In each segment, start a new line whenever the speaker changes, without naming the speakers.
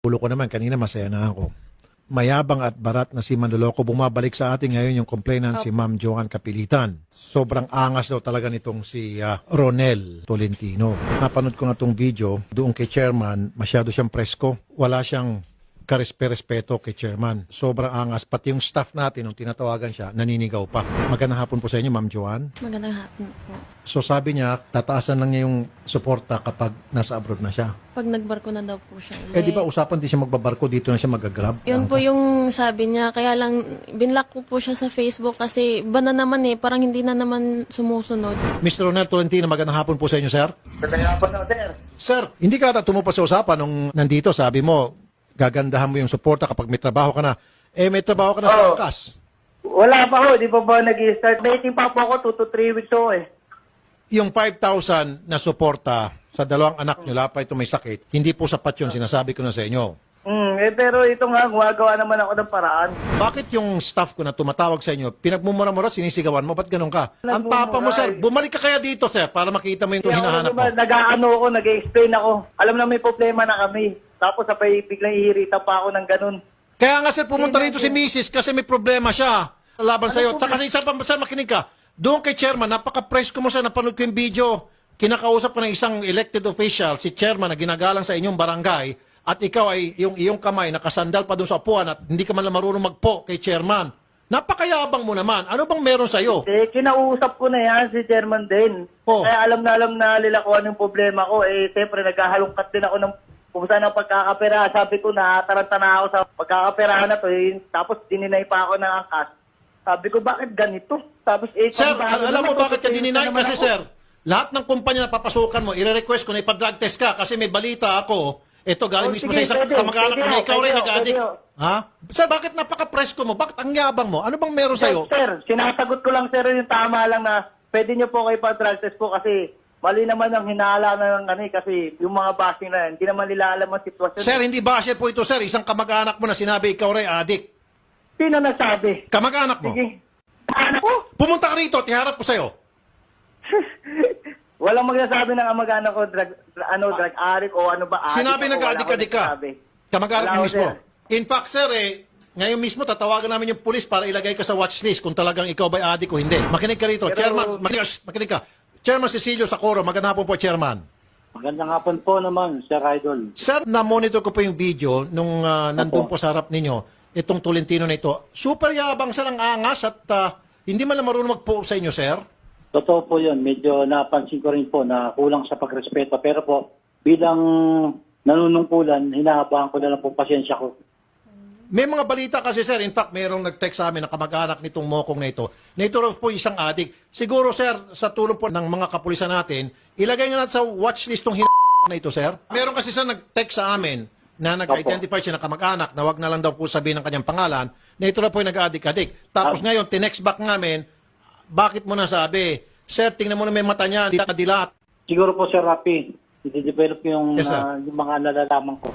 Ulo ko naman, kanina masaya na ako. Mayabang at barat na si Manloloko, bumabalik sa atin ngayon yung complainant si Ma'am Joanne Kapilitan. Sobrang angas daw talaga nitong si Ronel Tolentino. Napanood ko nga itong video, doon kay chairman, masyado siyang presko. Wala siyang karespe-respeto kay chairman. Sobrang angas. Pati yung staff natin, nung tinatawagan siya, naninigaw pa. Magandang hapon po sa inyo, Ma'am Joanne.
Magandang hapon po.
So sabi niya, tataasan lang niya yung suporta kapag nasa abroad na siya.
Pag nagbarko na daw po siya
Eh
ulit.
di ba usapan di siya magbabarko, dito na siya magagrab?
Yun po yung sabi niya. Kaya lang, binlock ko po siya sa Facebook kasi iba na naman parang hindi na naman sumusunod.
Mr. Ronel Tolentino, magandang hapon po sa inyo, sir.
Magandang hapon na, sir.
Sir, hindi ka ata tumupa sa usapan nung nandito, sabi mo, gagandahan mo yung suporta kapag may trabaho ka na. Eh, may trabaho ka na sa angkas.
Wala pa ho, di pa ba nag-start? Waiting pa po ako, 2 to 3 weeks ho eh.
Yung 5,000 na suporta sa dalawang anak nyo, lapa ito may sakit, hindi po sapat yun, sinasabi ko na sa inyo.
Pero ito nga, gumagawa naman ako ng paraan.
Bakit yung staff ko na tumatawag sa inyo, pinagmumura-mura, sinisigawan mo, ba't ganun ka? Ang papa mo, sir, bumalik ka kaya dito, sir, para makita mo yung hinahanap mo.
Nag-aano ako, nag-explain ako. Alam na may problema na kami. Tapos sabay biglang ihirita pa ako ng ganun.
Kaya nga, sir, pumunta rito si Mrs. kasi may problema siya laban sa'yo. Tsaka sa isa pa, sir, makinig ka. Doon kay chairman, napaka-press ko mo, sir, napanood ko yung video. Kinakausap ko ng isang elected official, si chairman, na ginagalang sa inyong barangay, at ikaw ay yung iyong kamay nakasandal pa doon sa upuan at hindi ka man lang marunong magpo kay chairman. Napakayabang mo naman. Ano bang meron sa'yo?
Kinausap ko na yan si chairman din.
Oh.
Kaya alam na nila kung anong problema ko. Siyempre, naghahalongkat din ako ng kung saan ang pagkakapera. Sabi ko, nataranta na ako sa pagkakapera na to. Tapos dininay pa ako ng angkas. Sabi ko, bakit ganito? Tapos,
Sir, alam mo bakit ka dininay? Kasi,
ako.
sir, lahat ng kumpanya na papasukan mo, i-request ko na ipa-drug test ka kasi may balita ako. Ito, galing mismo sa
sige,
isang
pwede.
kamag-anak mo na ikaw rin
Pwede,
nag-addict.
pwede.
Ha? Sir, bakit napaka-presko mo? Bakit ang yabang mo? Ano bang meron sa'yo?
Sir, sinasagot ko lang sir yung tama lang na pwede nyo po kayo pa-drug test po kasi mali naman ang hinala ng kasi yung mga bashing na yan, hindi naman nila alam ang sitwasyon.
Sir, hindi basher po ito, sir. Isang kamag-anak mo na sinabi ikaw rin addict.
Sino nagsabi?
Kamag-anak mo.
Sige. Ano ko?
Pumunta ka rito, tiharap ko sa'yo.
Walang magsasabi ng amag-anak ko, drug addict o ano ba?
Sinabi
addict ako, wala
nag-addict ka.
nagsasabi.
Kamag-anak
Wala
mo
ako,
mismo.
sir.
In fact, sir, ngayon mismo tatawagan namin yung pulis para ilagay ka sa watchlist kung talagang ikaw ba'y addict o hindi. Makinig ka rito.
Pero-
Chairman, makinig ka. Chairman Cecilio Socorro, magandang hapon po, Chairman.
Magandang hapon po naman, Sir Idol.
Sir, na-monitor ko po yung video nung nandun po sa harap ninyo, itong Tolentino na ito. Super yabang, sir, ang angas at hindi man lang marunong magpo sa inyo, sir.
Totoo po yun. Medyo napansin ko rin po na kulang sa pagrespeto. Pero po, bilang nanunungkulan, hinahabaan ko na lang po pasensya ko.
May mga balita kasi, sir, in fact, mayroong nag-text sa amin na kamag-anak nitong mokong na ito raw po isang addict. Siguro, sir, sa tulong po ng mga kapulisan natin, ilagay nga natin sa watchlist tong na ito, sir. Meron kasi, sir, nag-text sa amin na nag-identify siya na kamag-anak na wag na lang daw po sabihin ng kanyang pangalan na ito raw po yung nag-addict. Tapos ngayon, tinext back namin, bakit mo nasabi? Sir, tingnan mo na may mata niya, hindi nakadilat.
Siguro po, Sir Rapi, i-develop yung,
Yes, sir.
yung mga nalalaman ko.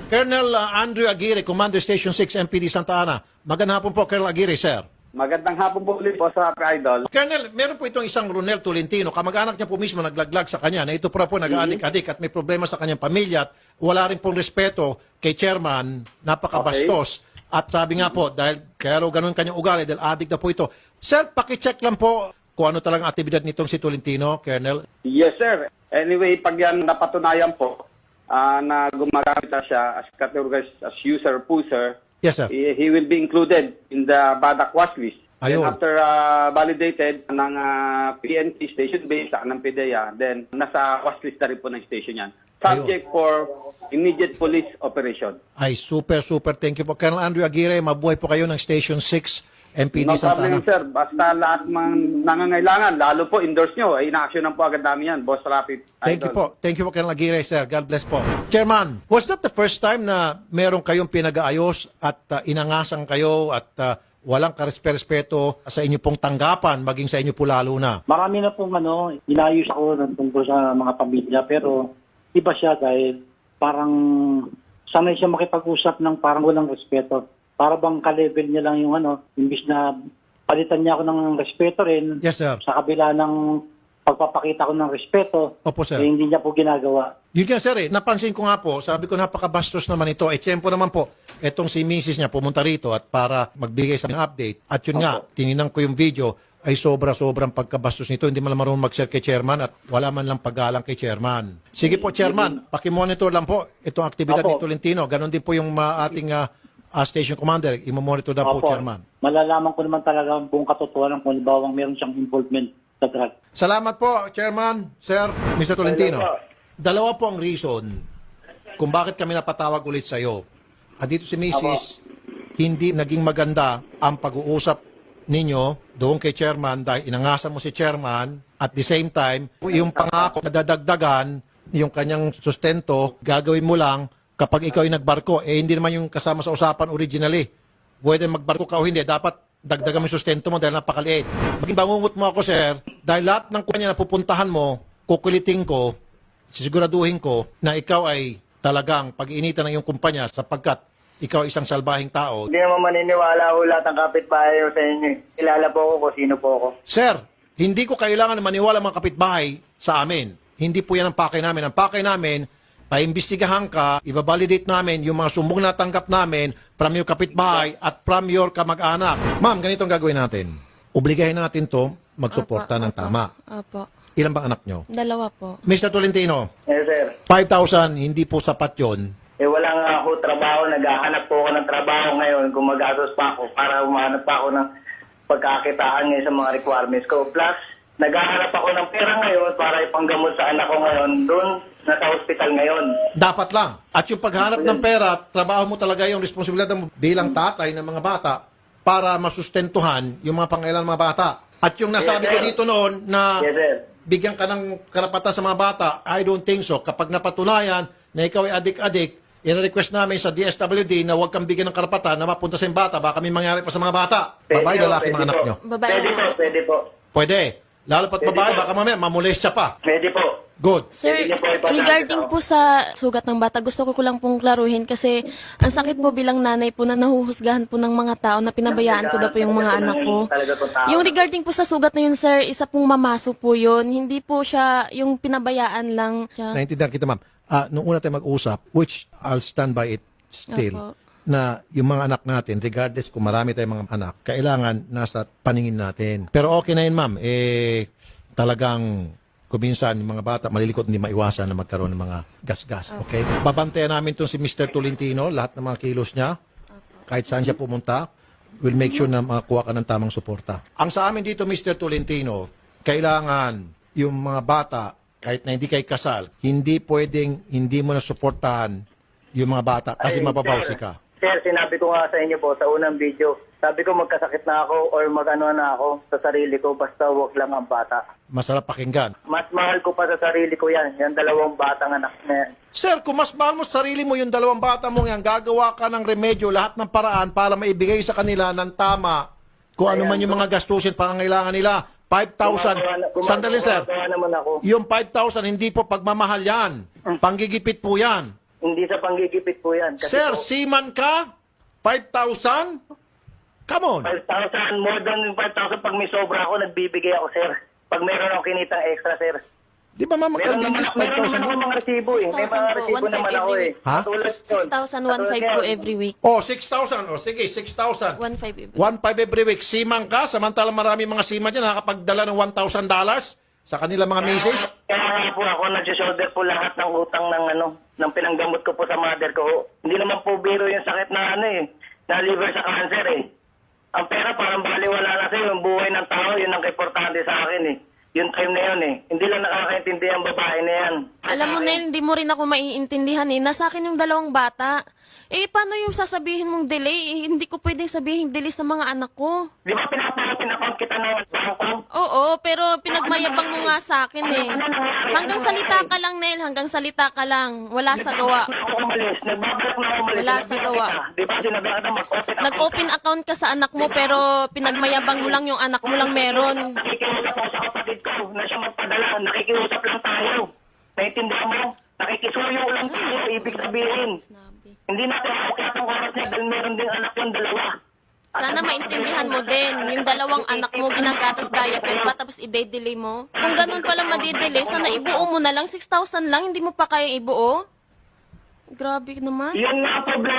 Colonel Andrew Aguirre, Commander Station 6, MPD Santa Ana. Magandang hapon po, Colonel Aguirre, sir.
Magandang hapon po ulit po sa Idol.
Colonel, meron po itong isang Ronel Tolentino, kamag-anak niya po mismo naglaglag sa kanya na ito po nag-adik-adik at may problema sa kanyang pamilya at wala rin pong respeto kay chairman, napakabastos. At sabi nga po, dahil kaya raw ganun kanyang ugali, dahil adik na po ito. Sir, pakicheck lang po kung ano talagang aktibidad nitong si Tolentino, Colonel.
Yes, sir. Anyway, pag yan napatunayan po na gumagamit na siya as categorized as user, pusher,
Yes, sir.
he will be included in the BADAC watch list.
Ayun.
And after validated ng PNP station base ng PDEA, then nasa watch list na rin po ng station yan. Subject for immediate police operation.
Ay, super. Thank you po. Colonel Andrew Aguirre, mabuhay po kayo ng Station 6, MPD
No
Santa Ana.
problem, sir. Basta lahat mang nangangailangan, lalo po endorse nyo, ay ina-actionan po agad namin yan. Boss Rapid.
Thank you
Idol.
po. Thank you po, Colonel Aguirre, sir. God bless po. Chairman, was that the first time na meron kayong pinag-aayos at inangasan kayo at walang karespeto sa inyo pong tanggapan, maging sa inyo po lalo na?
Marami na pong inayos ako tungkol sa mga pamilya. Pero iba siya dahil parang sanay siya makipag-usap ng parang walang respeto. Para bang ka-level niya lang yung imbis na palitan niya ako ng respeto rin.
Yes, sir.
Sa kabila ng pagpapakita ko ng respeto,
Opo, sir.
hindi niya po ginagawa.
Yun nga sir napansin ko nga po, sabi ko napakabastos naman ito. Tiyempo naman po, etong si Mrs. niya pumunta rito at para magbigay sa update. At yun nga, tininan ko yung video, ay sobrang pagkabastos nito. Hindi man lang marunong mag-share kay chairman at wala man lang paggalang kay chairman. Sige po chairman, pakimonitor lang po itong aktibidad ni Tolentino. Ganon din po yung ating station commander. Imo-monitor daw po chairman.
Malalaman ko naman talaga ang buong katotohanan kung bawang meron siyang involvement sa drug.
Salamat po chairman, sir, Mr. Tolentino. Dalawa po ang reason kung bakit kami napatawag ulit sa iyo. At dito si Mrs. Hindi naging maganda ang pag-uusap ninyo doon kay chairman dahil inangasan mo si chairman at the same time, yung pangako na dadagdagan yung kanyang sustento, gagawin mo lang kapag ikaw ay nagbarko. Hindi naman yung kasama sa usapan originally. Pwede magbarko ka o hindi, dapat dagdagan mo yung sustento mo dahil napakaliit. Maging bangungot mo ako, sir, dahil lahat ng kunya na pupuntahan mo, kukulitin ko, sisiguraduhin ko na ikaw ay talagang pag-iinitan ng iyong kumpanya sapagkat ikaw isang salbahing tao.
Hindi naman maniniwala ho lahat ng kapitbahay ho sa inyo. Kilala po ako kung sino po ako.
Sir, hindi ko kailangan na maniwala mga kapitbahay sa amin. Hindi po yan ang pakay namin. Ang pakay namin, paimbestigahan ka, ibabalidate namin yung mga sumbong natanggap namin from your kapitbahay at from your kamag-anak. Ma'am, ganito ang gagawin natin. Obligahin natin to magsuporta ng tama.
Opo.
Ilan bang anak nyo?
2 po.
Mr. Tolentino,
Yes, sir.
5,000, hindi po sapat yon.
Wala nga ako trabaho. Naghahanap po ako ng trabaho ngayon. Gumagastos pa ako para umahanap pa ako ng pagkakitaan ngayon sa mga requirements ko. Plus, naghahanap ako ng pera ngayon para ipanggamot sa anak ko ngayon. Doon, nasa hospital ngayon.
Dapat lang. At yung paghanap ng pera, trabaho mo talaga yung responsibilidad mo bilang tatay ng mga bata para masustentuhan yung mga pangailangan ng mga bata. At yung nasabi ko dito noon na
Yes, sir.
bigyan ka ng karapatan sa mga bata, I don't think so. Kapag napatunayan na ikaw ay adik-adik, i-request namin sa DSWD na huwag kang bigyan ng karapatan na mapunta sa bata. Baka may mangyari pa sa mga bata. Babae, lalaki, mga anak nyo.
Babae
Pwede
lang.
po, pwede po.
Pwede. Lalo pat babae, baka mamaya mamolestya pa.
Pwede po.
Good.
Sir,
Pwede niyo po ipatawag
regarding
ako.
po sa sugat ng bata, gusto ko lang pong klaruhin kasi ang sakit po bilang nanay po na nahuhusgahan po ng mga tao na pinabayaan ko daw po yung mga anak ko. Yung regarding po sa sugat na yun, sir, isa pong mamaso po yun. Hindi po siya yung pinabayaan lang siya.
Naintindihan kita, ma'am. Nung una tayo mag-usap, which I'll stand by it still,
Opo.
na yung mga anak natin, regardless kung marami tayong mga anak, kailangan nasa paningin natin. Pero okay na yun, ma'am. Talagang kuminsan yung mga bata, malilikot, hindi maiwasan na magkaroon ng mga gas-gas. Okay? Babantayan namin itong si Mr. Tolentino, lahat ng mga kilos niya, kahit saan siya pumunta, we'll make sure na makakuha ka ng tamang suporta. Ang sa amin dito, Mr. Tolentino, kailangan yung mga bata, kahit na hindi kayo kasal, hindi pwedeng hindi mo na suportahan yung mga bata kasi mababawsi ka.
Sir, sinabi ko nga sa inyo po sa unang video, sabi ko magkasakit na ako or mag-ano na ako sa sarili ko, basta wag lang ang bata.
Masarap pakinggan.
Mas mahal ko pa sa sarili ko yan, yung 2 batang anak na yan.
Sir, kung mas mahal mo sa sarili mo yung 2 bata mo yan, gagawa ka ng remedyo, lahat ng paraan para maibigay sa kanila ng tama kung ano man yung mga gastusin, pangangailangan nila. 5,000. Sandali, sir.
Gumagawa naman ako.
Yung 5,000, hindi po pagmamahal yan. Panggigipit po yan.
Hindi sa panggigipit po yan. Kasi
Sir,
po,
seaman ka? 5,000? Come on.
5,000, more than 5,000 pag may sobra ako, nagbibigay ako, sir. Pag meron akong kinitang extra, sir.
Di ba ma'am,
Meron naman
magkano
ako
5,000 mo?
mga resibo eh. May
6,000
mga
po,
resibo
1,500
naman ako eh.
every
week. Ha?
Katulad yun.
6,000, 1,500 po every week.
Oh, 6,000. O sige, 6,000.
1,500 every week.
1,500 every week. Seaman ka, samantalang marami mga seaman dyan, nakakapagdala ng $1,000 sa kanila mga misis.
Kaya nga po ako nag-shoulder po lahat ng utang ng pinanggamot ko po sa mother ko. Hindi naman po biro yung sakit na na liver sa cancer eh. Ang pera parang baliwala na sa'yo, yung buhay ng tao, yun ang importante sa akin eh. Yung time na yun eh. Hindi lang nakakaintindi ang babae na yan.
Alam mo, Nel, hindi mo rin ako maiintindihan eh. Nasa akin yung 2 bata. Paano yung sasabihin mong delay? Hindi ko pwedeng sabihin delay sa mga anak ko.
Di ba pinapakot kita ng bangko?
Oo, pero pinagmayabang mo nga sa akin eh. Hanggang salita ka lang, Nel. Hanggang salita ka lang. Wala sa gawa.
Nagbabalak na ako umalis.
Wala sa gawa.
Di ba sinabi ka na mag-open ako?
Nag-open account ka sa anak mo, pero pinagmayabang mo lang yung anak mo lang meron.
Nakikiusap ako sa kapatid ko na siya magpadala. Nakikiusap lang tayo. Naintindihan mo? Nakikisuyo lang tayo. Ibig sabihin. Hindi natin ako kaya ang oras niya dahil meron din anak yung 2.
Sana maintindihan mo din, yung dalawang anak mo ginagatas diaper pa tapos i-delay mo. Kung ganun pala madidelay, sana ibuo mo na lang, 6,000 lang, hindi mo pa kayang ibuo? Grabe naman.
Yung nga problema